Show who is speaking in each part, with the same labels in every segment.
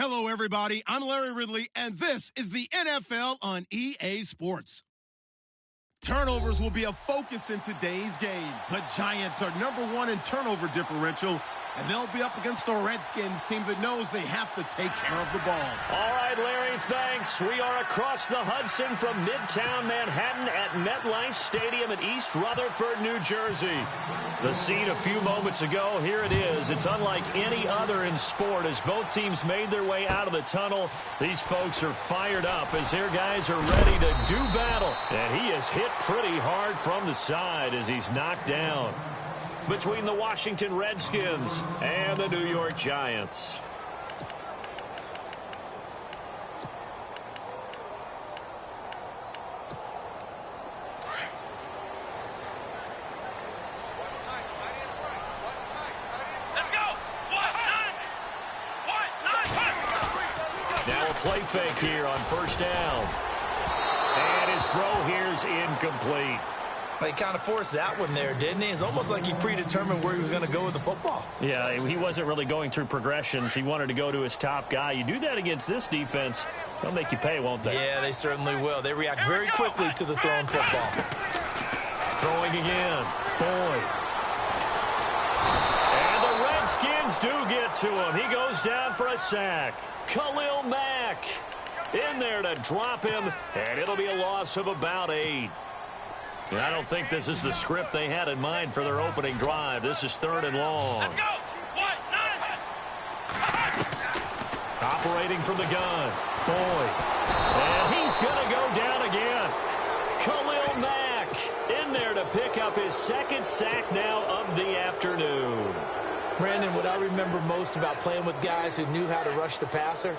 Speaker 1: Hello, everybody. I'm Larry Ridley, and this is the NFL on EA Sports. Turnovers will be a focus in today's game. The Giants are #1 in turnover differential, and they'll be up against the Redskins team that knows they have to take care of the ball.
Speaker 2: All right, Larry, thanks. We are across the Hudson from Midtown Manhattan at MetLife Stadium in East Rutherford, New Jersey. The scene a few moments ago, here it is. It's unlike any other in sport as both teams made their way out of the tunnel. These folks are fired up as their guys are ready to do battle. And he is hit pretty hard from the side as he's knocked down. Between the Washington Redskins and the New York Giants. Now a play fake here on first down. And his throw here is incomplete.
Speaker 3: He kind of forced that one there, didn't he? It's almost like he predetermined where he was going to go with the football.
Speaker 2: Yeah, he wasn't really going through progressions. He wanted to go to his top guy. You do that against this defense, they'll make you pay, won't they?
Speaker 3: Yeah, they certainly will. They react very quickly to the thrown football.
Speaker 2: Throwing again. Boyd. And the Redskins do get to him. He goes down for a sack. Khalil Mack in there to drop him, and it'll be a loss of about 8. And I don't think this is the script they had in mind for their opening drive. This is 3rd and long.
Speaker 4: Let's go.
Speaker 2: Operating from the gun. Boyd. And he's going to go down again. Khalil Mack in there to pick up his 2nd sack now of the afternoon.
Speaker 3: Brandon, what I remember most about playing with guys who knew how to rush the passer,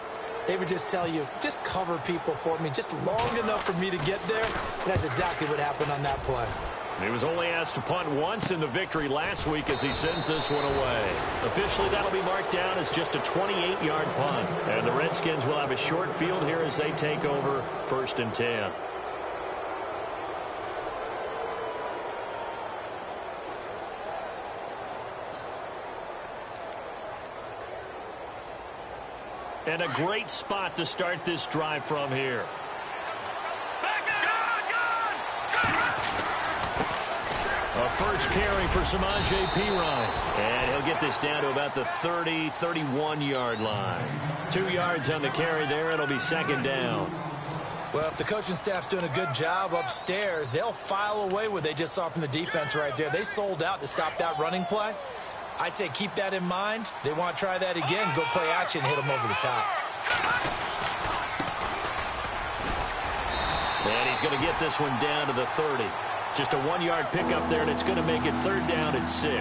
Speaker 3: they would just tell you, just cover people for me, just long enough for me to get there. That's exactly what happened on that play.
Speaker 2: He was only asked to punt once in the victory last week as he sends this one away. Officially, that'll be marked down as just a 28-yard punt. And the Redskins will have a short field here as they take over 1st and 10. And a great spot to start this drive from here. A first carry for Samaje Perine. And he'll get this down to about the 30, 31-yard line. 2 yards on the carry there. It'll be 2nd down.
Speaker 3: Well, if the coaching staff's doing a good job upstairs, they'll file away what they just saw from the defense right there. They sold out to stop that running play. I'd say keep that in mind. They want to try that again, go play action, hit them over the top.
Speaker 2: And he's going to get this one down to the 30. Just a 1-yard pickup there, and it's going to make it 3rd down and 6.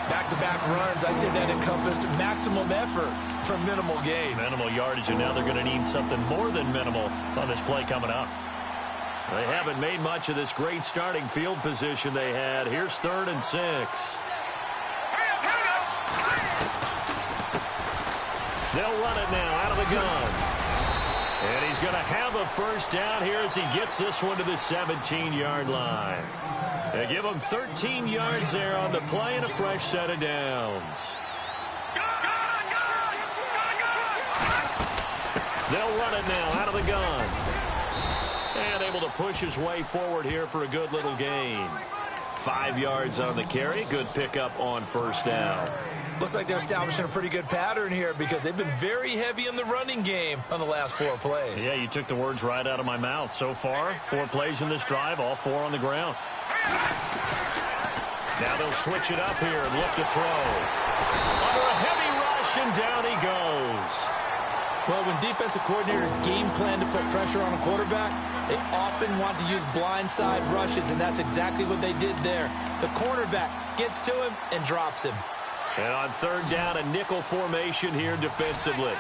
Speaker 3: Back-to-back runs, I'd say that encompassed maximum effort for minimal gain.
Speaker 2: Minimal yardage, and now they're going to need something more than minimal on this play coming up. They haven't made much of this great starting field position they had. Here's 3rd and 6. They'll run it now out of the gun. And he's going to have a first down here as he gets this one to the 17-yard line. They give him 13 yards there on the play and a fresh set of downs. They'll run it now out of the gun. And able to push his way forward here for a good little gain. 5 yards on the carry. Good pickup on first down.
Speaker 3: Looks like they're establishing a pretty good pattern here because they've been very heavy in the running game on the last 4 plays.
Speaker 2: Yeah, you took the words right out of my mouth. So far, 4 plays in this drive, all 4 on the ground. Now they'll switch it up here and look to throw. Under a heavy rush, and down he goes.
Speaker 3: Well, when defensive coordinators game plan to put pressure on a quarterback, they often want to use blindside rushes, and that's exactly what they did there. The cornerback gets to him and drops him.
Speaker 2: And on 3rd down, a nickel formation here defensively.
Speaker 4: No.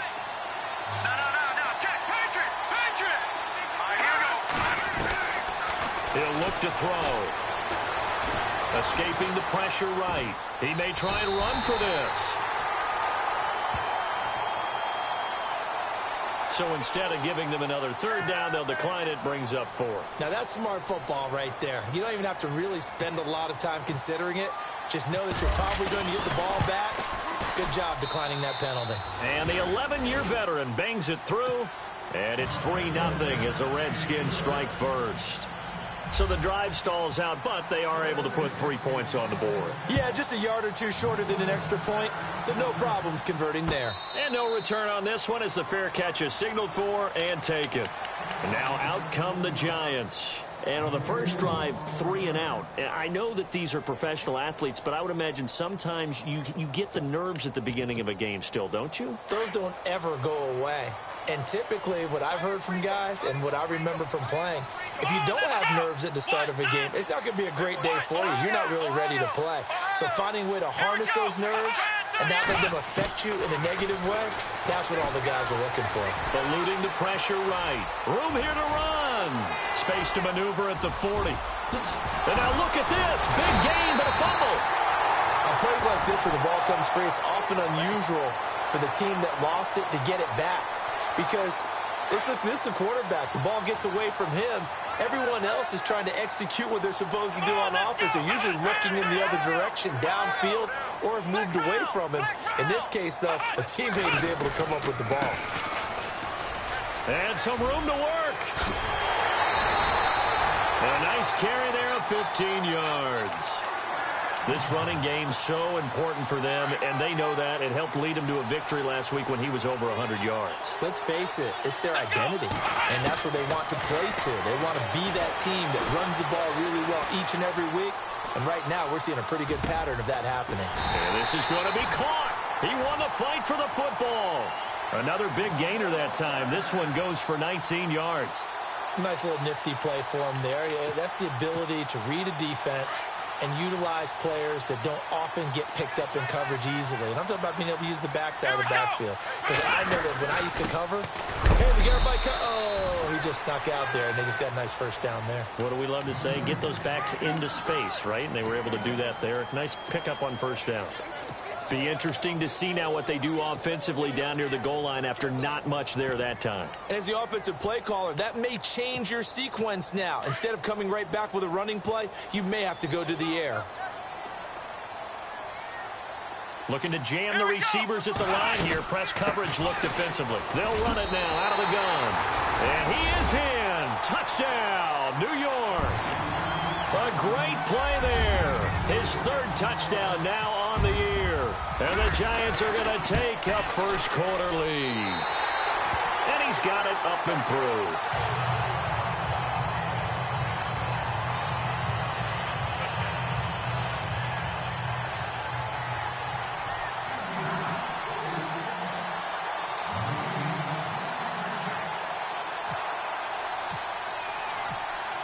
Speaker 4: Check. Patriot. All right, here we go.
Speaker 2: He'll look to throw. Escaping the pressure right. He may try and run for this. So instead of giving them another 3rd down, they'll decline it, brings up 4.
Speaker 3: Now that's smart football right there. You don't even have to really spend a lot of time considering it. Just know that you're probably going to get the ball back, Good job declining that penalty.
Speaker 2: And the 11-year veteran bangs it through, and it's 3-0 as the Redskins strike first. So the drive stalls out, but they are able to put 3 points on the board.
Speaker 3: Yeah, just a yard or two shorter than an extra point, so no problems converting there.
Speaker 2: And no return on this one as the fair catch is signaled for and taken. And now out come the Giants. And on the first drive, 3 and out. And I know that these are professional athletes, but I would imagine sometimes you get the nerves at the beginning of a game still, don't you?
Speaker 3: Those don't ever go away. And typically what I've heard from guys and what I remember from playing, if you don't have nerves at the start of a game, it's not going to be a great day for you. You're not really ready to play. So finding a way to harness those nerves and not let them affect you in a negative way, that's what all the guys are looking for.
Speaker 2: Eluding the pressure right. Room here to run. Space to maneuver at the 40. And now look at this. Big gain, but a fumble.
Speaker 3: On plays like this where the ball comes free, it's often unusual for the team that lost it to get it back. Because this is the quarterback. The ball gets away from him. Everyone else is trying to execute what they're supposed to do on offense. They're usually looking in the other direction, downfield, or have moved away from him. In this case, though, a teammate is able to come up with the ball.
Speaker 2: And some room to work. A nice carry there of 15 yards. This running game's so important for them, and they know that. It helped lead them to a victory last week when he was over 100 yards.
Speaker 3: Let's face it, it's their identity, and that's what they want to play to. They want to be that team that runs the ball really well each and every week, and right now we're seeing a pretty good pattern of that happening.
Speaker 2: And this is going to be caught. He won the fight for the football. Another big gainer that time. This one goes for 19 yards.
Speaker 3: Nice little nifty play for him there. Yeah, that's the ability to read a defense and utilize players that don't often get picked up in coverage easily. And I'm talking about being able to use the backside of the backfield. Because I know that when I used to cover, hey, we got everybody he just snuck out there, and they just got a nice first down there.
Speaker 2: What do we love to say? Get those backs into space, right? And they were able to do that there. Nice pickup on first down. Be interesting to see now what they do offensively down near the goal line after not much there that time.
Speaker 3: As the offensive play caller, that may change your sequence now. Instead of coming right back with a running play, you may have to go to the air.
Speaker 2: Looking to jam the receivers at the line here. Press coverage look defensively. They'll run it now out of the gun. And he is in. Touchdown, New York. A great play there. His third touchdown now on the year. And the Giants are going to take a first quarter lead. And he's got it up and through.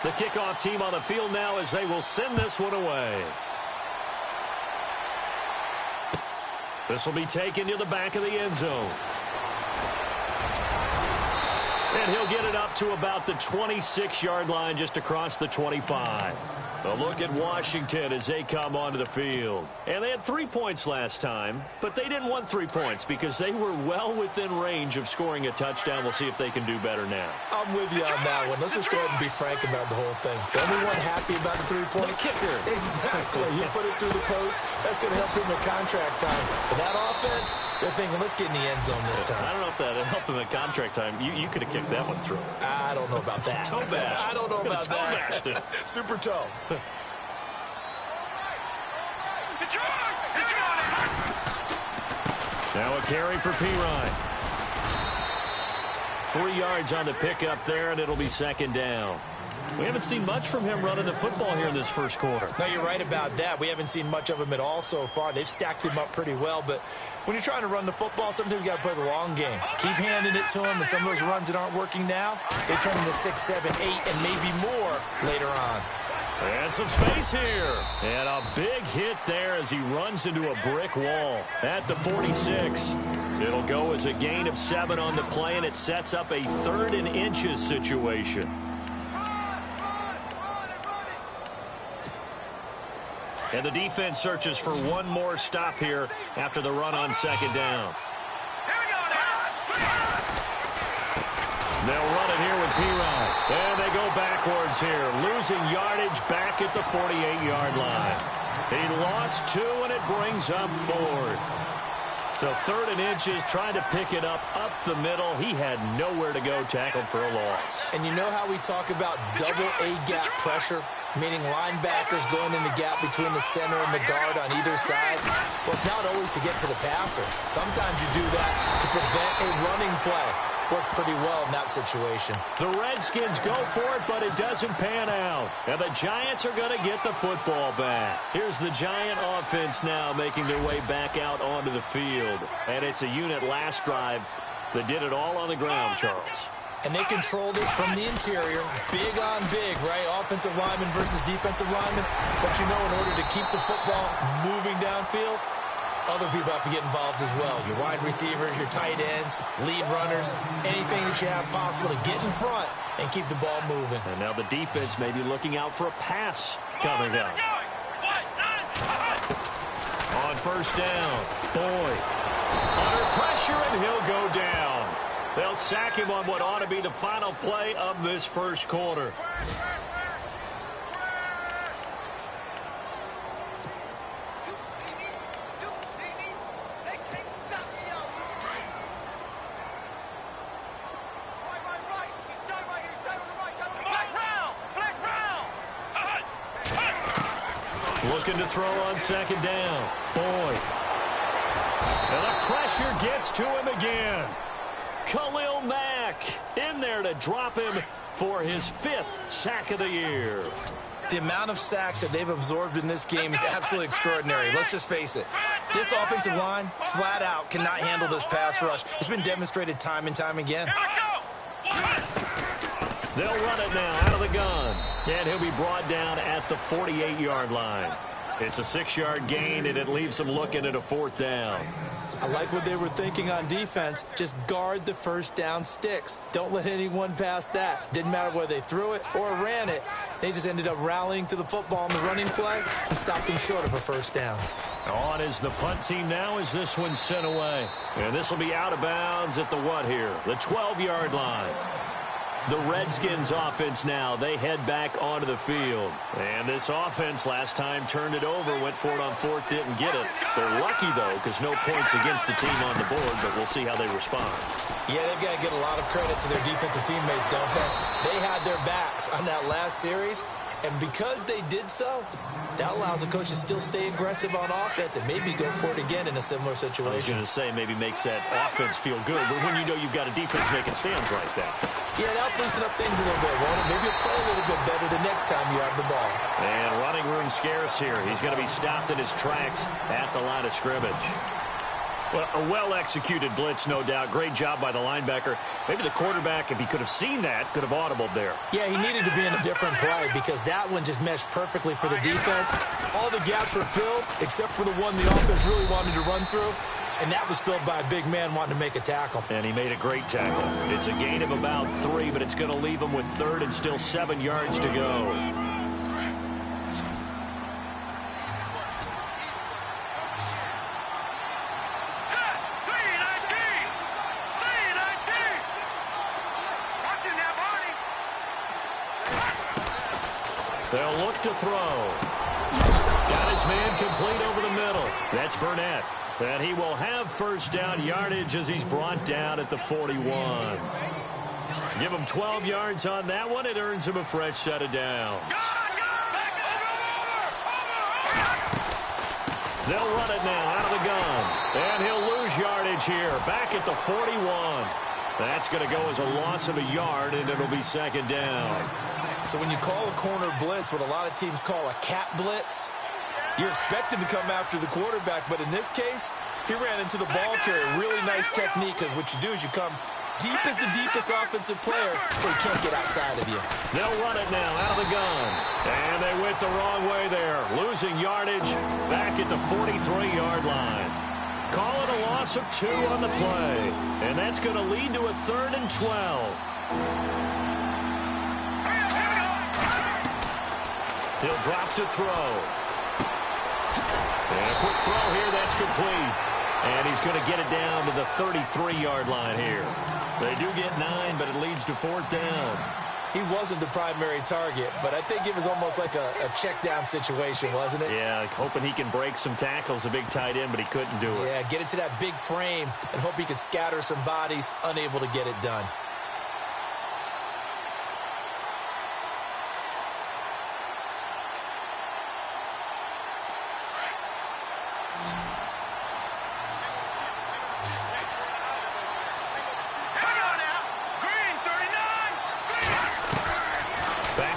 Speaker 2: The kickoff team on the field now as they will send this one away. This will be taken to the back of the end zone. And he'll get it up to about the 26-yard line just across the 25. A look at Washington as they come onto the field. And they had 3 points last time, but they didn't want 3 points because they were well within range of scoring a touchdown. We'll see if they can do better now.
Speaker 3: I'm with you on that one. Let's just go ahead and be frank about the whole thing. The only one happy about the 3-point?
Speaker 2: The kicker.
Speaker 3: Exactly. You put it through the post. That's going to help him in contract time. But that offense, they're thinking, let's get in the end zone this time.
Speaker 2: I don't know if that helped him in contract time. You could have kicked that one through.
Speaker 3: I don't know about that.
Speaker 2: Toe bash.
Speaker 3: I don't know about
Speaker 2: toe
Speaker 3: that.
Speaker 2: bashed it.
Speaker 3: Super toe.
Speaker 2: Now a carry for Pirine. 3 yards on the pickup there, and it'll be second down. We haven't seen much from him running the football here in this first quarter.
Speaker 3: No, you're right about that. We haven't seen much of him at all so far. They've stacked him up pretty well, but when you're trying to run the football, sometimes you got to play the long game. Keep handing it to him, and some of those runs that aren't working now, they turn into 6, 7, 8, and maybe more later on.
Speaker 2: And some space here. And a big hit there as he runs into a brick wall at the 46. It'll go as a gain of 7 on the play, and it sets up a 3rd and inches situation. And the defense searches for one more stop here after the run on second down. They'll run it here with Pirine. And they go backwards here, losing yardage back at the 48-yard line. He lost 2, and it brings up 4th. So 3rd and inches, trying to pick it up the middle. He had nowhere to go, tackled for a loss.
Speaker 3: And you know how we talk about double A-gap pressure, meaning linebackers going in the gap between the center and the guard on either side? Well, it's not always to get to the passer. Sometimes you do that to prevent a running play. Worked pretty well in that situation.
Speaker 2: The Redskins go for it, but it doesn't pan out. And the Giants are going to get the football back. Here's the Giant offense now making their way back out onto the field. And it's a unit last drive that did it all on the ground, Charles.
Speaker 3: And they controlled it from the interior. Big on big, right? Offensive lineman versus defensive lineman. But you know, in order to keep the football moving downfield, other people have to get involved as well. Your wide receivers, your tight ends, lead runners, anything that you have possible to get in front and keep the ball moving.
Speaker 2: And now the defense may be looking out for a pass coming up. On 1st down, Boyd under pressure, and he'll go down. They'll sack him on what ought to be the final play of this 1st quarter. Looking to throw on 2nd down. Boyd. And the pressure gets to him again. Khalil Mack in there to drop him for his 5th sack of the year.
Speaker 3: The amount of sacks that they've absorbed in this game is absolutely extraordinary. Let's just face it. This offensive line, flat out, cannot handle this pass rush. It's been demonstrated time and time again.
Speaker 2: They'll run it now out of the gun. And he'll be brought down at the 48-yard line. It's a 6-yard gain, and it leaves them looking at a 4th down.
Speaker 3: I like what they were thinking on defense. Just guard the 1st down sticks. Don't let anyone pass that. Didn't matter whether they threw it or ran it. They just ended up rallying to the football on the running play and stopped them short of a 1st down.
Speaker 2: On is the punt team now as this one's sent away. And this will be out of bounds at the what here? The 12-yard line. The Redskins offense now, they head back onto the field. And this offense last time turned it over, went for it on 4th, didn't get it. They're lucky, though, because no points against the team on the board, but we'll see how they respond.
Speaker 3: Yeah, they've got to give a lot of credit to their defensive teammates, don't they? They had their backs on that last series, and because they did so, that allows the coach to still stay aggressive on offense and maybe go for it again in a similar situation.
Speaker 2: I was going to say maybe makes that offense feel good, but when you know you've got a defense making stands like that.
Speaker 3: Yeah, that'll loosen up things a little bit, won't it? Maybe you'll play a little bit better the next time you have the ball.
Speaker 2: And running room scarce here. He's going to be stopped in his tracks at the line of scrimmage. Well, a well-executed blitz, no doubt. Great job by the linebacker. Maybe the quarterback, if he could have seen that, could have audibled there.
Speaker 3: Yeah, he needed to be in a different play because that one just meshed perfectly for the defense. All the gaps were filled except for the one the offense really wanted to run through, and that was filled by a big man wanting to make a tackle.
Speaker 2: And he made a great tackle. It's a gain of about 3, but it's going to leave him with 3rd and still 7 yards to go. They'll look to throw. Got his man complete over the middle. That's Burnett. And he will have 1st down yardage as he's brought down at the 41. Give him 12 yards on that one. It earns him a fresh set of downs. They'll run it now out of the gun. And he'll lose yardage here. Back at the 41. That's going to go as a loss of a yard, and it'll be 2nd down.
Speaker 3: So when you call a corner blitz, what a lot of teams call a cat blitz, you're expected to come after the quarterback. But in this case, he ran into the ball carrier. Really nice technique, because what you do is you come deep as the deepest offensive player so he can't get outside of you.
Speaker 2: They'll run it now out of the gun. And they went the wrong way there. Losing yardage back at the 43-yard line. Call it a loss of 2 on the play. And that's going to lead to a 3rd and 12. He'll drop to throw. And a quick throw here, that's complete. And he's going to get it down to the 33-yard line here. They do get 9, but it leads to 4th down.
Speaker 3: he wasn't the primary target, but I think it was almost like a check-down situation, wasn't it?
Speaker 2: Yeah, like hoping he can break some tackles, a big tight end, but he couldn't do it.
Speaker 3: Yeah, get it to that big frame and hope he could scatter some bodies, unable to get it done.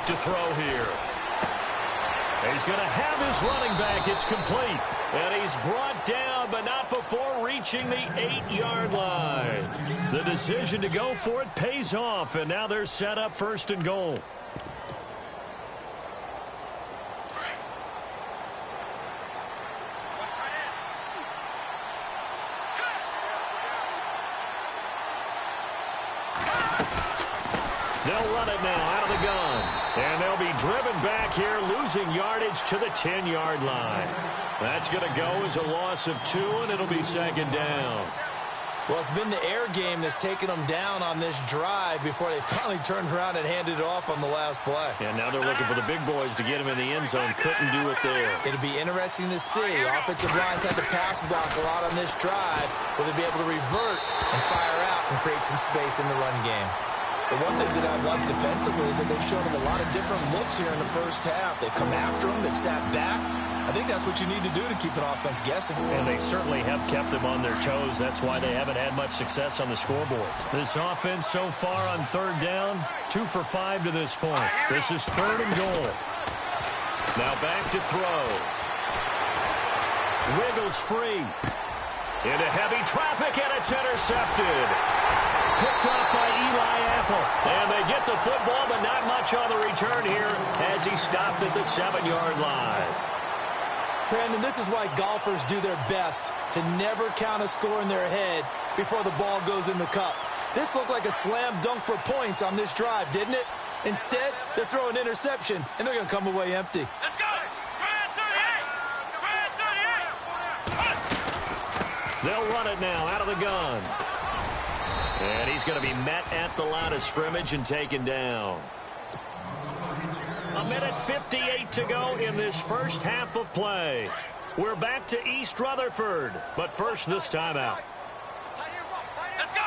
Speaker 2: To throw here. He's going to have his running back. It's complete. And he's brought down, but not before reaching the 8-yard line. The decision to go for it pays off, and now they're set up 1st and goal. They'll run it now out of the gun. And they'll be driven back here, losing yardage to the 10-yard line. That's going to go as a loss of 2, and it'll be 2nd down.
Speaker 3: Well, it's been the air game that's taken them down on this drive before they finally turned around and handed it off on the last play.
Speaker 2: And now they're looking for the big boys to get him in the end zone. Couldn't do it there.
Speaker 3: It'll be interesting to see. Offensive lines had to pass block a lot on this drive. Will they be able to revert and fire out and create some space in the run game? The one thing that I've liked defensively is that they've shown them a lot of different looks here in the first half. They've come after them. They've sat back. I think that's what you need to do to keep an offense guessing.
Speaker 2: And they certainly have kept them on their toes. That's why they haven't had much success on the scoreboard. This offense so far on 3rd down, 2 for 5 to this point. This is 3rd and goal. Now back to throw. Wiggles free. Into heavy traffic, and it's intercepted. Picked off by Eli Apple. And they get the football, but not much on the return here as he stopped at the 7-yard line.
Speaker 3: Brandon, this is why golfers do their best to never count a score in their head before the ball goes in the cup. This looked like a slam dunk for points on this drive, didn't it? Instead, they're throwing an interception, and they're going to come away empty.
Speaker 4: Let's go!
Speaker 2: They'll run it now out of the gun. And he's going to be met at the line of scrimmage and taken down. 1:58 to go in this first half of play. We're back to East Rutherford, but first this timeout.
Speaker 4: Let's go!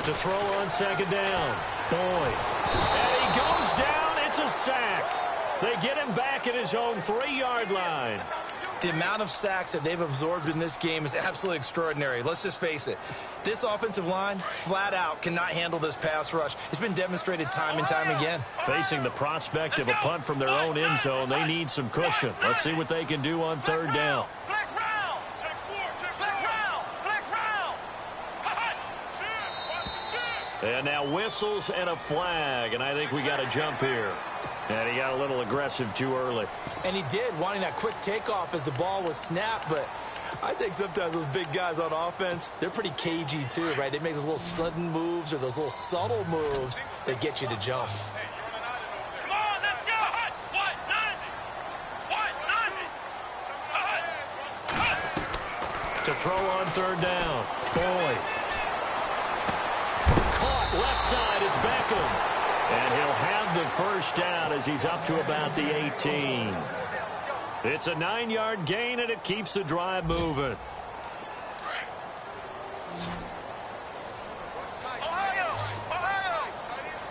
Speaker 2: To throw on 2nd down. Boyd. And he goes down. It's a sack. They get him back at his own 3-yard line.
Speaker 3: The amount of sacks that they've absorbed in this game is absolutely extraordinary. Let's just face it. This offensive line, flat out, cannot handle this pass rush. It's been demonstrated time and time again.
Speaker 2: Facing the prospect of a punt from their own end zone, they need some cushion. Let's see what they can do on 3rd down.
Speaker 4: Flex round! Flex round! Flex round!
Speaker 2: And now whistles and a flag, and I think we got a jump here. And he got a little aggressive too early.
Speaker 3: And he did, wanting that quick takeoff as the ball was snapped, but I think sometimes those big guys on offense, they're pretty cagey too, right? They make those little sudden moves or those little subtle moves that get you to jump.
Speaker 4: Come on, let's go! What? 90!
Speaker 2: To throw on 3rd down. Boyd. Caught left side. It's Beckham. And he'll have the first down as he's up to about the 18. It's a 9-yard gain, and it keeps the drive moving.
Speaker 4: Ohio!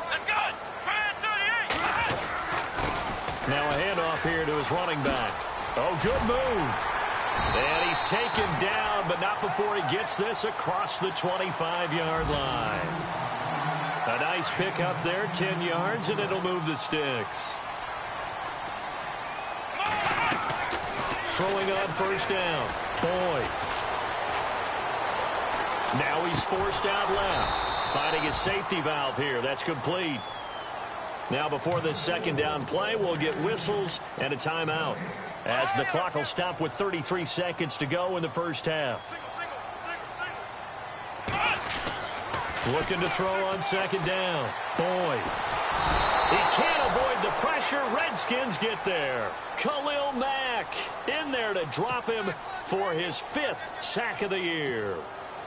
Speaker 4: Let's go! 38!
Speaker 2: Now a handoff here to his running back. Oh, good move. And he's taken down, but not before he gets this across the 25-yard line. A nice pick up there, 10 yards, and it'll move the sticks. Throwing on 1st down. Boyd. Now he's forced out left. Finding his safety valve here. That's complete. Now before this 2nd down play, we'll get whistles and a timeout, as the clock will stop with 33 seconds to go in the first half. Looking to throw on 2nd down. Boyd. He can't avoid the pressure. Redskins get there. Khalil Mack in there to drop him for his 5th sack of the year.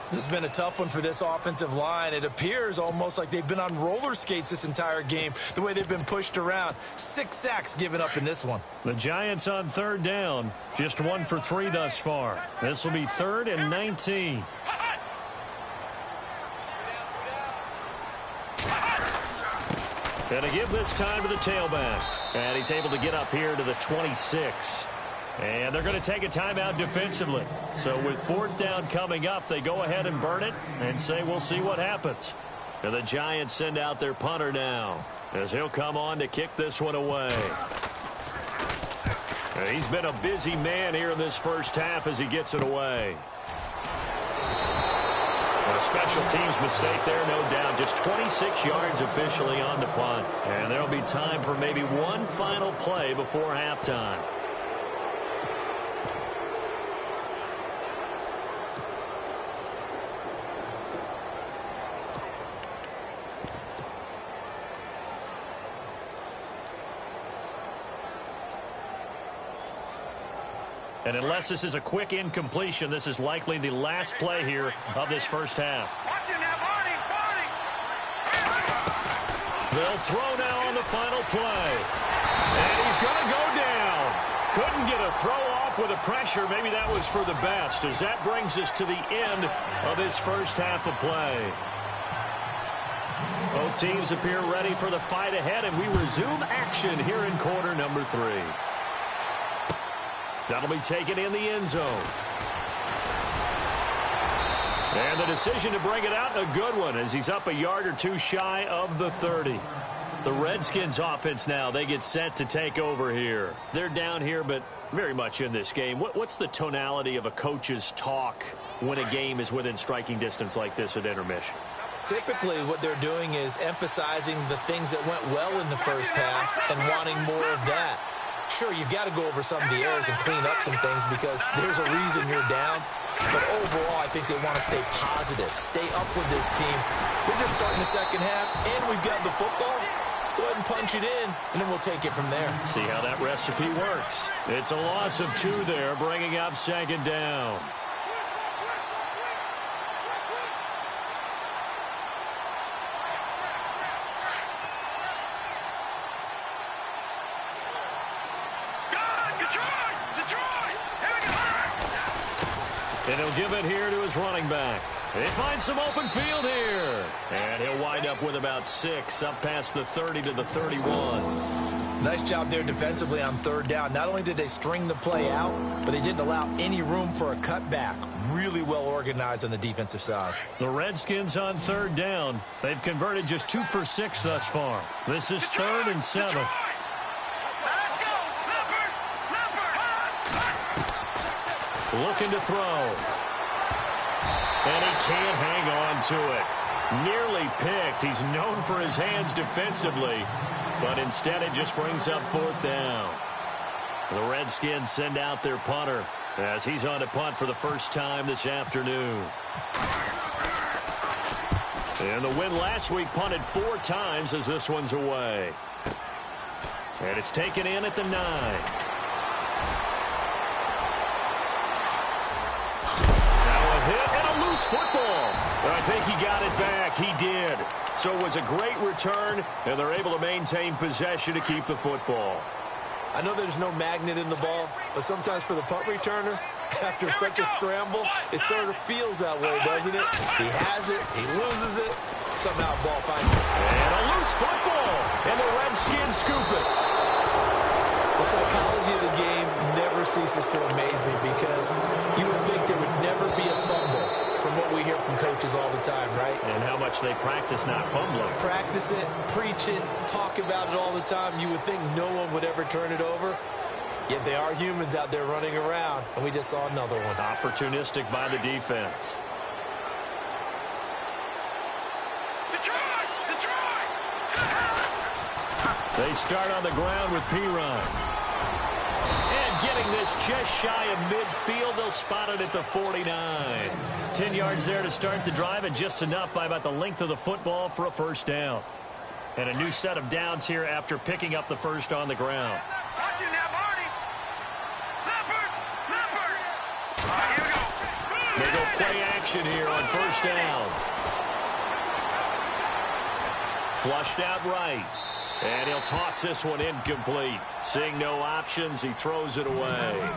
Speaker 3: This has been a tough one for this offensive line. It appears almost like they've been on roller skates this entire game, the way they've been pushed around. 6 sacks given up in this one.
Speaker 2: The Giants on third down, just 1 for 3 thus far. This will be 3rd and 19. Going to give this time to the tailback. And he's able to get up here to the 26. And they're going to take a timeout defensively. So with 4th down coming up, they go ahead and burn it and say we'll see what happens. And the Giants send out their punter now as he'll come on to kick this one away. And he's been a busy man here in this first half as he gets it away. A special teams mistake there, no doubt. Just 26 yards officially on the punt. And there'll be time for maybe one final play before halftime. And unless this is a quick incompletion, this is likely the last play here of this first half. They'll throw now on the final play. And he's going to go down. Couldn't get a throw off with the pressure. Maybe that was for the best, as that brings us to the end of this first half of play. Both teams appear ready for the fight ahead, and we resume action here in quarter number 3. That'll be taken in the end zone. And the decision to bring it out, a good one, as he's up a yard or 2 shy of the 30. The Redskins offense now, they get set to take over here. They're down here, but very much in this game. What's the tonality of a coach's talk when a game is within striking distance like this at intermission?
Speaker 3: Typically, what they're doing is emphasizing the things that went well in the first half and wanting more of that. Sure, you've got to go over some of the errors and clean up some things because there's a reason you're down. But overall, I think they want to stay positive, stay up with this team. We're just starting the second half, and we've got the football. Let's go ahead and punch it in, and then we'll take it from there.
Speaker 2: See how that recipe works. It's a loss of 2 there, bringing up 2nd down. And he'll give it here to his running back. He finds some open field here. And he'll wind up with about 6, up past the 30 to the 31.
Speaker 3: Nice job there defensively on 3rd down. Not only did they string the play out, but they didn't allow any room for a cutback. Really well organized on the defensive side.
Speaker 2: The Redskins on 3rd down. They've converted just 2 for 6 thus far. This is 3rd and 7. Looking to throw. And he can't hang on to it. Nearly picked. He's known for his hands defensively. But instead it just brings up 4th down. The Redskins send out their punter as he's on to punt for the first time this afternoon. And the win last week punted 4 times as this one's away. And it's taken in at the 9. Football. But I think he got it back. He did. So it was a great return, and they're able to maintain possession to keep the football.
Speaker 3: I know there's no magnet in the ball, but sometimes for the punt returner, after such a scramble, it sort of feels that way, doesn't it? He has it. He loses it. Somehow the ball finds him.
Speaker 2: And a loose football. And the Redskins scoop it.
Speaker 3: The psychology of the game never ceases to amaze me because you would think there would never be a fumble from what we hear from coaches all the time, right?
Speaker 2: And how much they practice not fumbling.
Speaker 3: Practice it, preach it, talk about it all the time. You would think no one would ever turn it over. Yet they are humans out there running around, and we just saw another one.
Speaker 2: Opportunistic by the defense. They start on the ground with P-Run. And getting this just shy of midfield, they'll spot it at the 49. 10 yards there to start the drive, and just enough by about the length of the football for a first down. And a new set of downs here after picking up the first on the ground. They go play action here on first down. Flushed out right. And he'll toss this one incomplete. Seeing no options, he throws it away.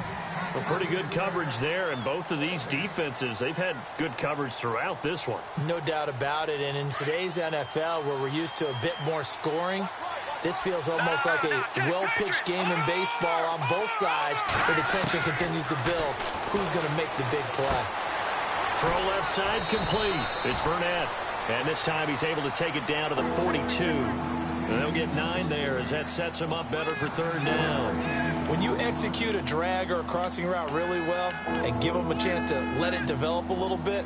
Speaker 2: Well, pretty good coverage there, and both of these defenses, they've had good coverage throughout this one.
Speaker 3: No doubt about it, and in today's NFL, where we're used to a bit more scoring, this feels almost like a well-pitched game in baseball on both sides, where the tension continues to build. Who's going to make the big play?
Speaker 2: Throw left side complete. It's Burnett, and this time he's able to take it down to the 42. And they'll get 9 there as that sets him up better for third down.
Speaker 3: When you execute a drag or a crossing route really well and give them a chance to let it develop a little bit,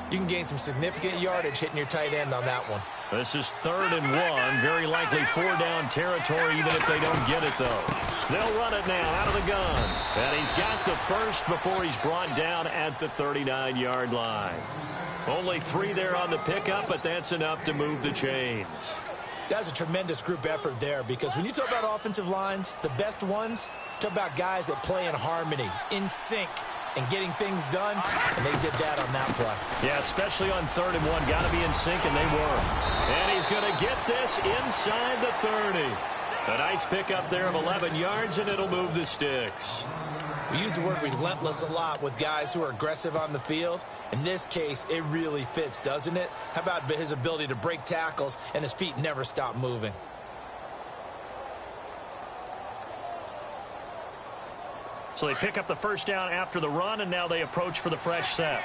Speaker 3: you can gain some significant yardage hitting your tight end on that one.
Speaker 2: This is 3rd and 1. Very likely 4-down territory even if they don't get it, though. They'll run it now out of the gun. And he's got the first before he's brought down at the 39-yard line. Only 3 there on the pickup, but that's enough to move the chains.
Speaker 3: That's a tremendous group effort there, because when you talk about offensive lines, the best ones, talk about guys that play in harmony, in sync, and getting things done, and they did that on that play.
Speaker 2: Yeah, especially on 3rd and 1. Got to be in sync, and they were. And he's going to get this inside the 30. A nice pickup there of 11 yards, and it'll move the sticks.
Speaker 3: We use the word relentless a lot with guys who are aggressive on the field. In this case, it really fits, doesn't it? How about his ability to break tackles and his feet never stop moving?
Speaker 2: So they pick up the first down after the run, and now they approach for the fresh set.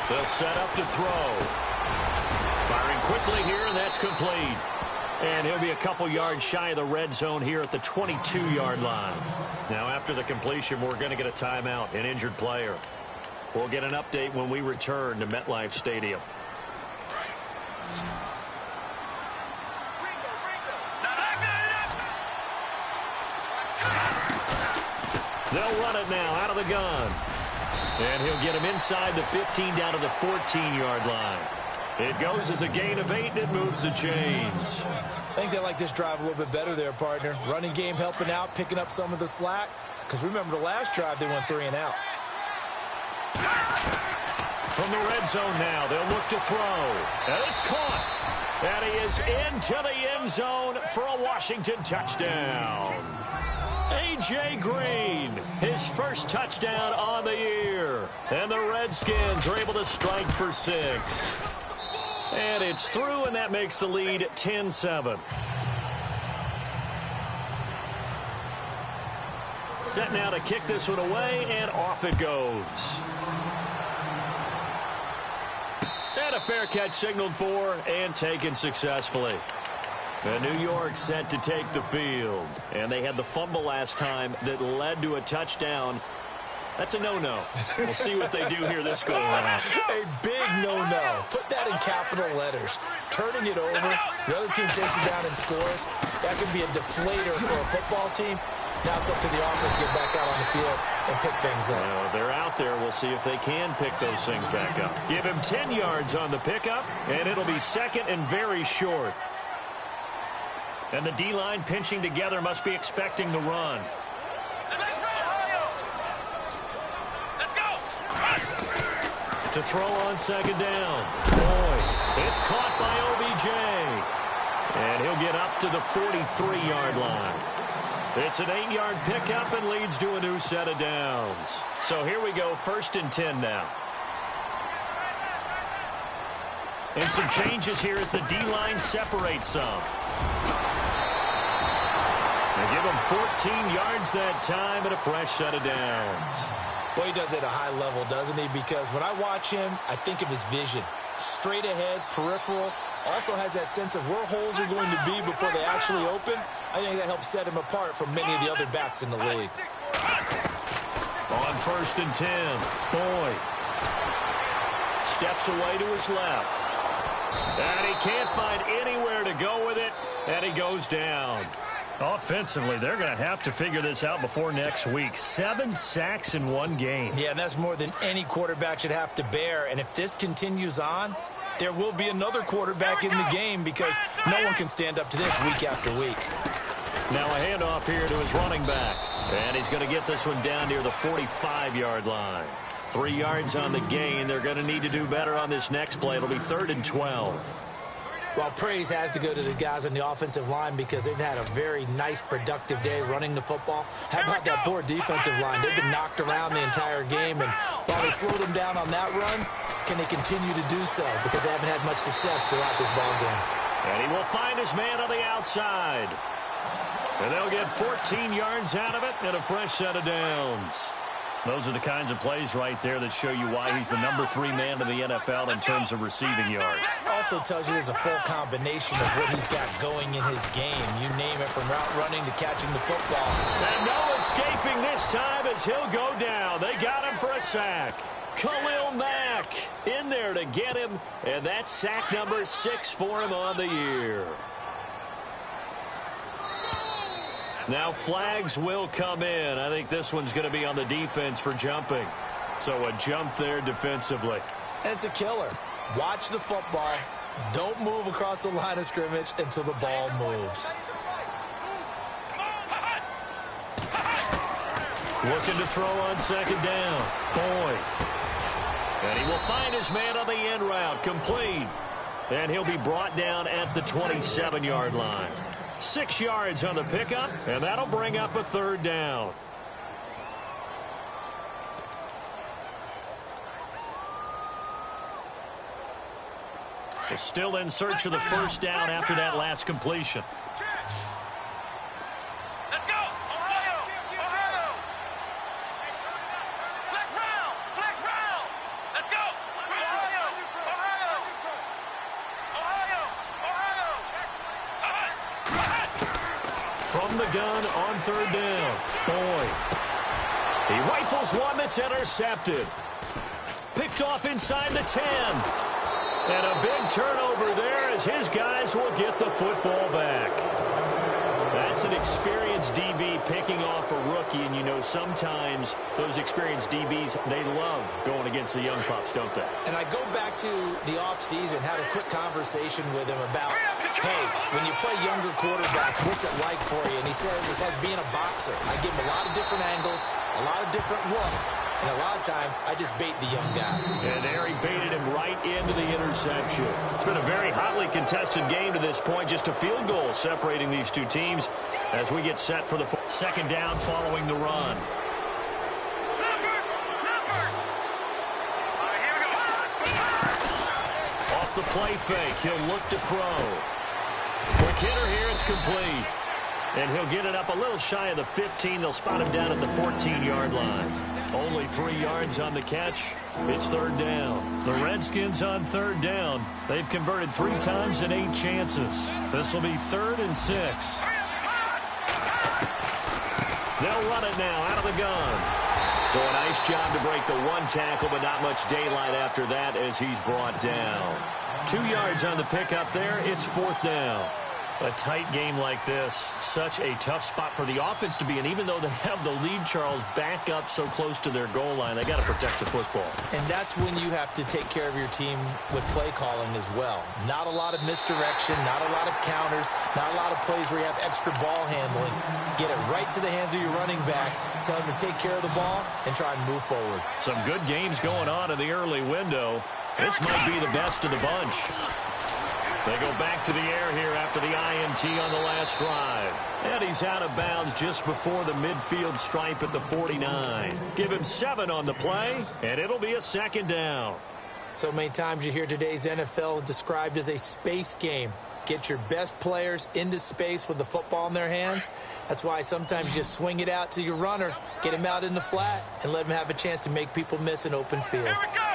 Speaker 2: They'll set up to throw. Firing quickly here, and that's complete. And he'll be a couple yards shy of the red zone here at the 22-yard line. Now, after the completion, we're going to get a timeout, an injured player. We'll get an update when we return to MetLife Stadium. They'll run it now out of the gun. And he'll get him inside the 15 down to the 14-yard line. It goes as a gain of 8, and it moves the chains.
Speaker 3: I think they like this drive a little bit better there, partner. Running game helping out, picking up some of the slack. Because remember the last drive, they went 3 and out.
Speaker 2: From the red zone now, they'll look to throw. And it's caught. And he is into the end zone for a Washington touchdown. A.J. Green, his first touchdown on the year. And the Redskins are able to strike for 6. And it's through, and that makes the lead 10-7. Set now to kick this one away, and off it goes. And a fair catch signaled for and taken successfully. And New York set to take the field. And they had the fumble last time that led to a touchdown. That's a no-no. We'll see what they do here this go around.
Speaker 3: A big no-no. Put that in capital letters. Turning it over, the other team takes it down and scores. That could be a deflator for a football team. Now it's up to the offense to get back out on the field and pick things up.
Speaker 2: They're out there. We'll see if they can pick those things back up. Give him 10 yards on the pickup, and it'll be second and very short. And the D-line pinching together must be expecting the run. To throw on second down. Boyd. It's caught by OBJ. And he'll get up to the 43-yard line. It's an 8-yard pickup and leads to a new set of downs. So here we go, 1st and 10 now. And some changes here as the D-line separates some. They give him 14 yards that time and a fresh set of downs.
Speaker 3: Boy, he does it at a high level, doesn't he? Because when I watch him, I think of his vision. Straight ahead, peripheral. Also has that sense of where holes are going to be before they actually open. I think that helps set him apart from many of the other backs in the league.
Speaker 2: On 1st and 10, Boyd steps away to his left. And he can't find anywhere to go with it, and he goes down. Offensively, they're going to have to figure this out before next week. 7 sacks in one game.
Speaker 3: Yeah, and that's more than any quarterback should have to bear. And if this continues on, there will be another quarterback in the game because no one can stand up to this week after week.
Speaker 2: Now a handoff here to his running back. And he's going to get this one down near the 45-yard line. 3 yards on the gain. They're going to need to do better on this next play. It'll be 3rd and 12.
Speaker 3: Well, praise has to go to the guys on the offensive line because they've had a very nice, productive day running the football. How about that poor defensive line? They've been knocked around the entire game, and while they slowed them down on that run, can they continue to do so? Because they haven't had much success throughout this ball game.
Speaker 2: And he will find his man on the outside. And they'll get 14 yards out of it and a fresh set of downs. Those are the kinds of plays right there that show you why he's the number 3 man in the NFL in terms of receiving yards.
Speaker 3: Also tells you there's a full combination of what he's got going in his game. You name it, from route running to catching the football.
Speaker 2: And no escaping this time as he'll go down. They got him for a sack. Khalil Mack in there to get him, and that's sack number 6 for him on the year. Now flags will come in. I think this one's going to be on the defense for jumping. So a jump there defensively.
Speaker 3: And it's a killer. Watch the football. Don't move across the line of scrimmage until the ball moves.
Speaker 2: Looking to throw on 2nd down. Boyd. And he will find his man on the end route. Complete. And he'll be brought down at the 27-yard line. 6 yards on the pickup, and that'll bring up a 3rd down. They're still in search of the 1st down after that last completion.
Speaker 4: Let's go! Ohio! Ohio! Flex round! Flex round! Let's go! Ohio! Ohio! Ohio! Ohio!
Speaker 2: From the gun on 3rd down. Boyd. He rifles one that's intercepted. Picked off inside the 10. And a big turnover there as his guys will get the football back. That's an experienced DB picking off a rookie, and you know sometimes those experienced DBs, they love going against the young pups, don't they?
Speaker 3: And I go back to the offseason, had a quick conversation with him about, hey, when you play younger quarterbacks, what's it like for you? And he says it's like being a boxer. I give him a lot of different angles, a lot of different looks, and a lot of times I just bait the young guy.
Speaker 2: And there he baited him right into the interception. It's been a very hotly contested game to this point. Just a field goal separating these two teams as we get set for the 2nd down following the run. Off the play fake, he'll look to throw. Quick hitter here, it's complete. And he'll get it up a little shy of the 15. They'll spot him down at the 14-yard line. Only 3 yards on the catch. It's 3rd down. The Redskins on 3rd down. They've converted 3 times in 8 chances. This will be 3rd and 6. They'll run it now out of the gun. So a nice job to break the 1 tackle, but not much daylight after that as he's brought down. 2 yards on the pickup there. It's 4th down. A tight game like this, such a tough spot for the offense to be in. Even though they have the lead, Charles, back up so close to their goal line, they got to protect the football. And that's when you have to take care of your team with play calling as well. Not a lot of misdirection, not a lot of counters, not a lot of plays where you have extra ball handling. Get it right to the hands of your running back, tell him to take care of the ball, and try and move forward. Some good games going on in the early window. This might be the best of the bunch. They go back to the air here after the INT on the last drive. And he's out of bounds just before the midfield stripe at the 49. Give him 7 on the play, and it'll be a 2nd down. So many times you hear today's NFL described as a space game. Get your best players into space with the football in their hands. That's why sometimes you swing it out to your runner, get him out in the flat, and let him have a chance to make people miss an open field.
Speaker 4: Here we go!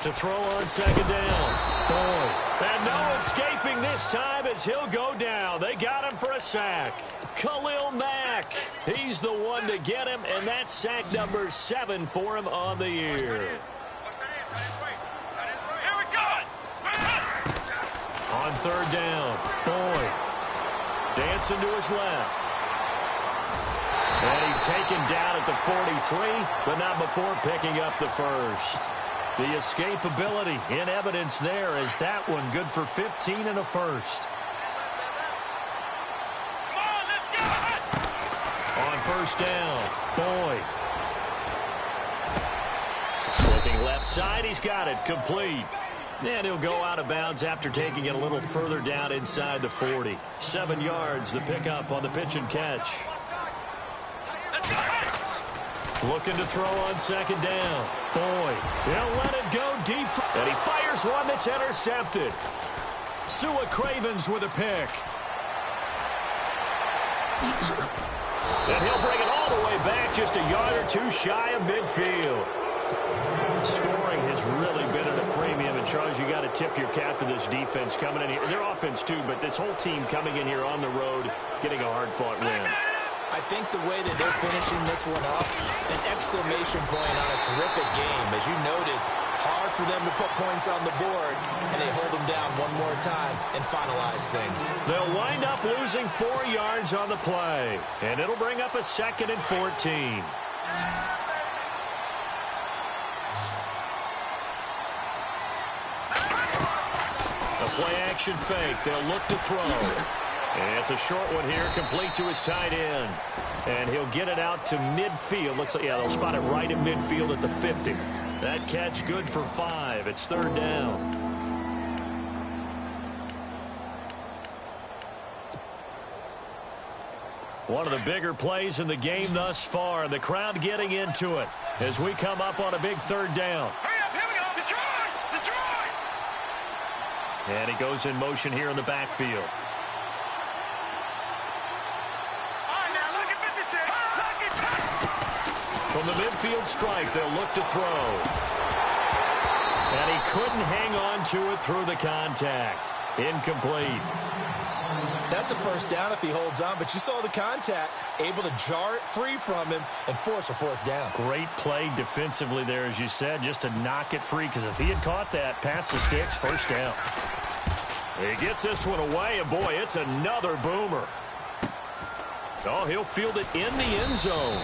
Speaker 2: To throw on 2nd down. Boyd. And no escaping this time as he'll go down. They got him for a sack. Khalil Mack. He's the one to get him, and that's sack number 7 for him on the year.
Speaker 4: Here we go!
Speaker 2: On 3rd down, Boyd. Dancing to his left. And he's taken down at the 43, but not before picking up the 1st. The escapability in evidence there as that one good for 15 and a 1st.
Speaker 4: Come on, let's go!
Speaker 2: first down. Boyd. Looking left side, he's got it. Complete. And he'll go out of bounds after taking it a little further down inside the 40. 7 yards, the pickup on the pitch and catch. Looking to throw on second down. Boyd. He'll let it go deep. And he fires one that's intercepted. Sua Cravens with a pick. And he'll bring it all the way back just a yard or two shy of midfield. Scoring has really been at a premium. And, Charles, you got to tip your cap to this defense coming in here. Their offense, too, but this whole team coming in here on the road, getting a hard-fought win.
Speaker 3: I think the way that they're finishing this one up, an exclamation point on a terrific game. As you noted, hard for them to put points on the board, and they hold them down one more time and finalize things.
Speaker 2: They'll wind up losing 4 yards on the play, and it'll bring up a 2nd and 14. A play-action fake. They'll look to throw. And it's a short one here, complete to his tight end. And he'll get it out to midfield. Looks like, yeah, they'll spot it right in midfield at the 50. That catch good for 5. It's 3rd down. One of the bigger plays in the game thus far, and the crowd getting into it as we come up on a big 3rd down.
Speaker 4: Hurry up, here we go. Detroit! Detroit!
Speaker 2: And he goes in motion here in the backfield. From the midfield strike, they'll look to throw. And he couldn't hang on to it through the contact. Incomplete.
Speaker 3: That's a first down if he holds on, but you saw the contact. Able to jar it free from him and force a 4th down.
Speaker 2: Great play defensively there, as you said, just to knock it free, because if he had caught that, past the sticks, first down. He gets this one away, and boy, it's another boomer. Oh, he'll field it in the end zone.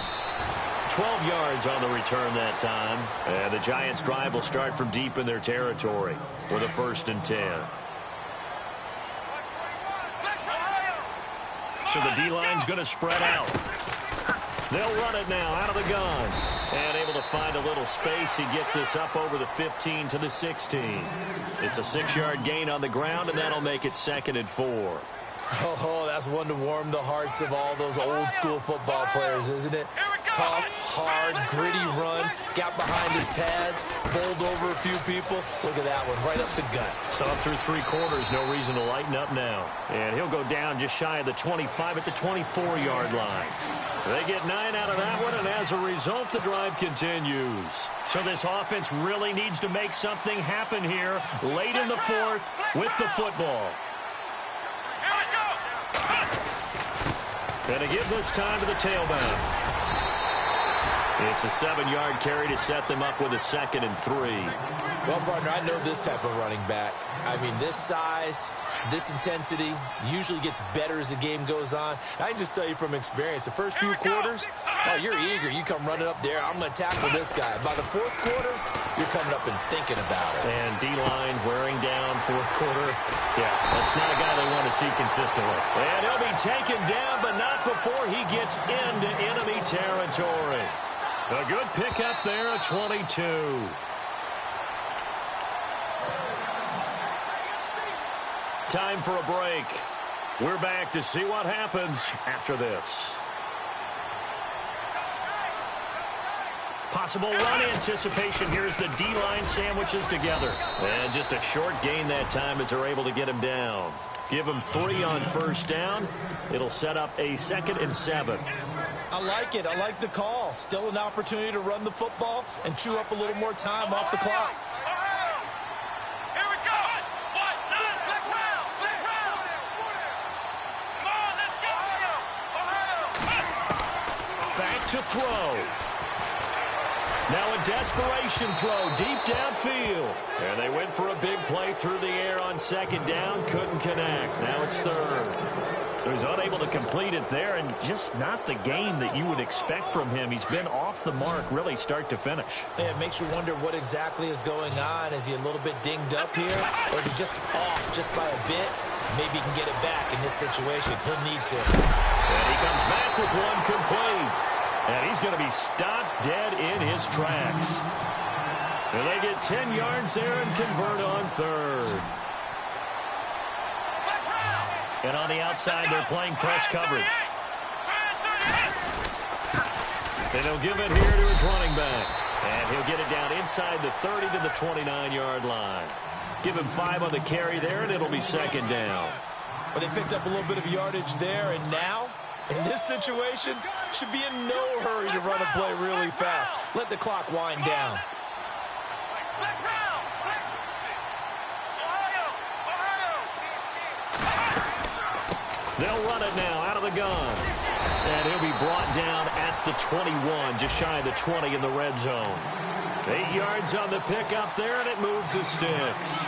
Speaker 2: 12 yards on the return that time. And the Giants' drive will start from deep in their territory with a 1st and 10. So the D-line's going to spread out. They'll run it now out of the gun. And able to find a little space. He gets this up over the 15 to the 16. It's a 6-yard gain on the ground, and that'll make it 2nd and 4.
Speaker 3: Oh, that's one to warm the hearts of all those old-school football players, isn't it? Tough, hard, gritty run. Got behind his pads, bowled over a few people. Look at that one, right up the gut.
Speaker 2: So up through 3 quarters, no reason to lighten up now. And he'll go down just shy of the 25 at the 24-yard line. They get 9 out of that one, and as a result, the drive continues. So this offense really needs to make something happen here late in the 4th with the football. And to give this time to the tailback. It's a 7-yard carry to set them up with a 2nd and 3.
Speaker 3: Well, partner, I know this type of running back. I mean, this size, this intensity usually gets better as the game goes on. I can just tell you from experience, the first few quarters, oh, you're eager. You come running up there. I'm going to tackle this guy. By the 4th quarter, you're coming up and thinking about it.
Speaker 2: And D-line wearing down 4th quarter. Yeah, that's not a guy they want to see consistently. And he'll be taken down, but not before he gets into enemy territory. A good pickup there at 22. Time for a break. We're back to see what happens after this. Possible run anticipation here as the D-line sandwiches together. And just a short gain that time as they're able to get him down. Give him 3 on first down. It'll set up a 2nd and 7.
Speaker 3: I like it. I like the call. Still an opportunity to run the football and chew up a little more time off the clock.
Speaker 4: Here we go. What? Let's round. Come on, let's go.
Speaker 2: Back to throw. Now a desperation throw deep downfield. And they went for a big play through the air on 2nd down. Couldn't connect. Now it's 3rd. He was unable to complete it there, and just not the game that you would expect from him. He's been off the mark really start to finish.
Speaker 3: Yeah, it makes you wonder what exactly is going on. Is he a little bit dinged up here, or is he just off just by a bit? Maybe he can get it back in this situation. He'll need to.
Speaker 2: And he comes back with one complete. And he's going to be stopped dead in his tracks. And they get 10 yards there and convert on third. And on the outside, they're playing press coverage. And he'll give it here to his running back. And he'll get it down inside the 30 to the 29-yard line. Give him 5 on the carry there, and it'll be second down.
Speaker 3: Well, they picked up a little bit of yardage there, and now, in this situation, should be in no hurry to run a play really fast. Let the clock wind down.
Speaker 2: They'll run it now out of the gun. And he'll be brought down at the 21, just shy of the 20 in the red zone. 8 yards on the pickup there, and it moves the sticks.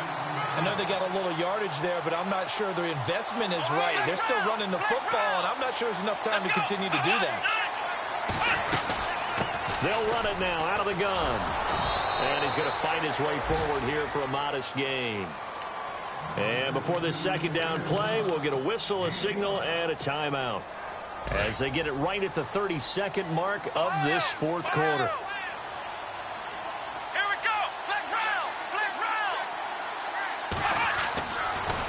Speaker 3: I know they got a little yardage there, but I'm not sure their investment is right. They're still running the football, and I'm not sure there's enough time to continue to do that.
Speaker 2: They'll run it now out of the gun. And he's going to fight his way forward here for a modest gain. And before this second down play, we'll get a whistle, a signal, and a timeout as they get it right at the 32nd mark of this fourth quarter.
Speaker 4: Here we go. Flex round. Flex round.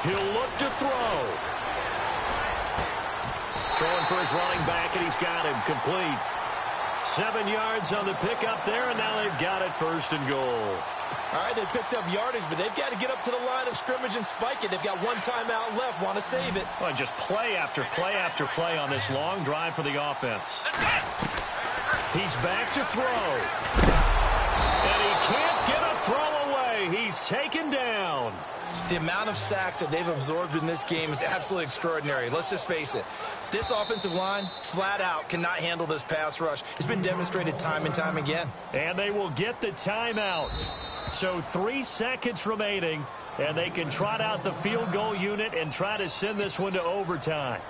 Speaker 2: He'll look to throw. Throwing for his running back, and he's got him complete. 7 yards on the pickup there, and now they've got it first and goal.
Speaker 3: All right, they picked up yardage, but they've got to get up to the line of scrimmage and spike it. They've got one timeout left, want to save it.
Speaker 2: Well, just play after play after play on this long drive for the offense. He's back to throw. And he can't get a throw away. He's taken down.
Speaker 3: The amount of sacks that they've absorbed in this game is absolutely extraordinary. Let's just face it. This offensive line, flat out, cannot handle this pass rush. It's been demonstrated time and time again.
Speaker 2: And they will get the timeout. So 3 seconds remaining, and they can trot out the field goal unit and try to send this one to overtime.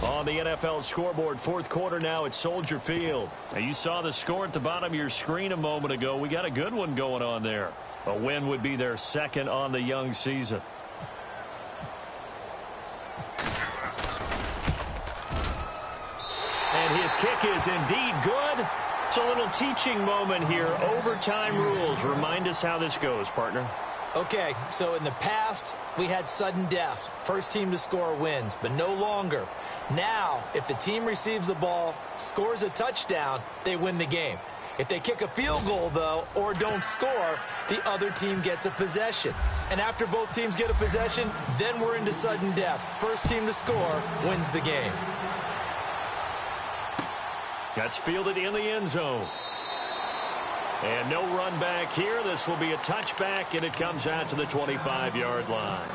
Speaker 2: On the NFL scoreboard, fourth quarter now at Soldier Field. Now, you saw the score at the bottom of your screen a moment ago. We got a good one going on there. A win would be their second on the young season. And his kick is indeed good. It's a little teaching moment here. Overtime rules. Remind us how this goes, partner.
Speaker 3: Okay, so in the past, we had sudden death. First team to score wins, but no longer. Now, if the team receives the ball, scores a touchdown, they win the game. If they kick a field goal, though, or don't score, the other team gets a possession. And after both teams get a possession, then we're into sudden death. First team to score wins the game.
Speaker 2: That's fielded in the end zone. And no run back here. This will be a touchback, and it comes out to the 25-yard line.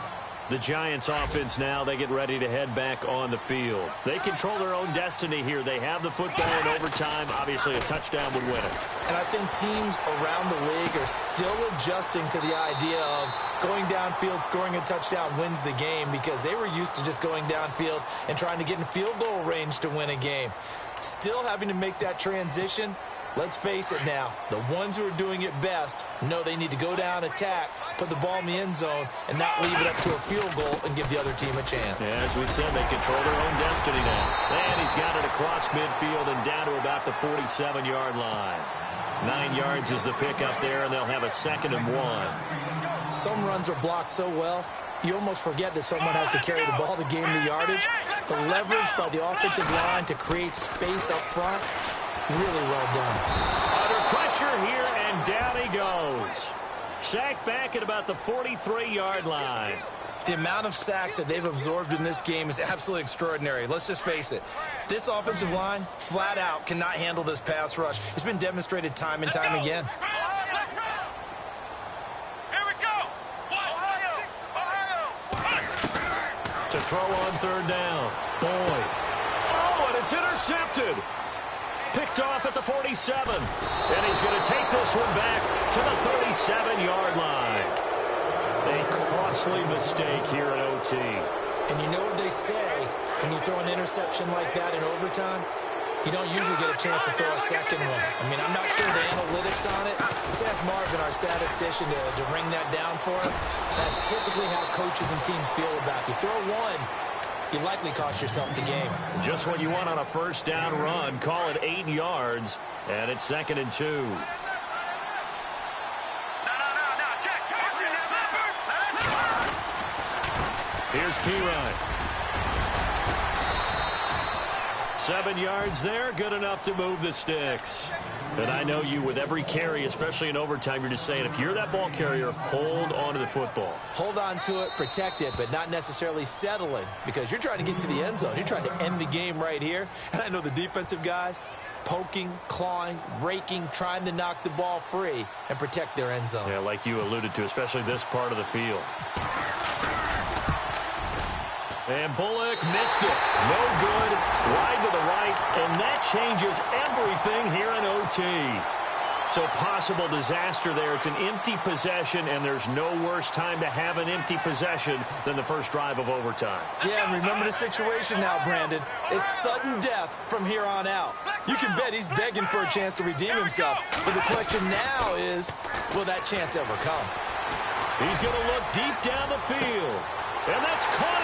Speaker 2: The Giants offense now, they get ready to head back on the field. They control their own destiny here. They have the football in overtime. Obviously, a touchdown would win it.
Speaker 3: And I think teams around the league are still adjusting to the idea of going downfield, scoring a touchdown wins the game, because they were used to just going downfield and trying to get in field goal range to win a game. Still having to make that transition. Let's face it now, the ones who are doing it best know they need to go down, attack, put the ball in the end zone, and not leave it up to a field goal and give the other team a chance.
Speaker 2: Yeah, as we said, they control their own destiny now. And he's got it across midfield and down to about the 47-yard line. 9 yards is the pickup there, and they'll have a 2nd and 1.
Speaker 3: Some runs are blocked so well, you almost forget that someone has to carry the ball to gain the yardage. The leverage by the offensive line to create space up front, really well done.
Speaker 2: Under pressure here, and down he goes. Sacked back at about the 43-yard line.
Speaker 3: The amount of sacks that they've absorbed in this game is absolutely extraordinary. Let's just face it. This offensive line, flat out, cannot handle this pass rush. It's been demonstrated time and time again.
Speaker 4: Here we go.
Speaker 2: To throw on third down. Boyd. Oh, and it's intercepted. Picked off at the 47. And he's going to take this one back to the 37-yard line. A costly mistake here at OT.
Speaker 3: And you know what they say, when you throw an interception like that in overtime, you don't usually get a chance to throw a second one. I mean, I'm not sure the analytics on it. Let's ask Marvin, our statistician, to ring that down for us. That's typically how coaches and teams feel about it. You throw one, You likely cost yourself the game.
Speaker 2: Just what you want on a first down run. Call it 8 yards, and it's 2nd and 2. Here's P-Ryan. 7 yards there, good enough to move the sticks. And I know you, with every carry, especially in overtime, you're just saying, if you're that ball carrier, hold on to the football.
Speaker 3: Hold on to it, protect it, but not necessarily settling, because you're trying to get to the end zone. You're trying to end the game right here. And I know the defensive guys, poking, clawing, raking, trying to knock the ball free and protect their end zone.
Speaker 2: Yeah, like you alluded to, especially this part of the field. And Bullock missed it. No good. Wide to the right. And that changes everything here in OT. So possible disaster there. It's an empty possession, and there's no worse time to have an empty possession than the first drive of overtime.
Speaker 3: Yeah, and remember the situation now, Brandon. It's sudden death from here on out. You can bet he's begging for a chance to redeem himself. But the question now is, will that chance ever come?
Speaker 2: He's going to look deep down the field. And that's caught.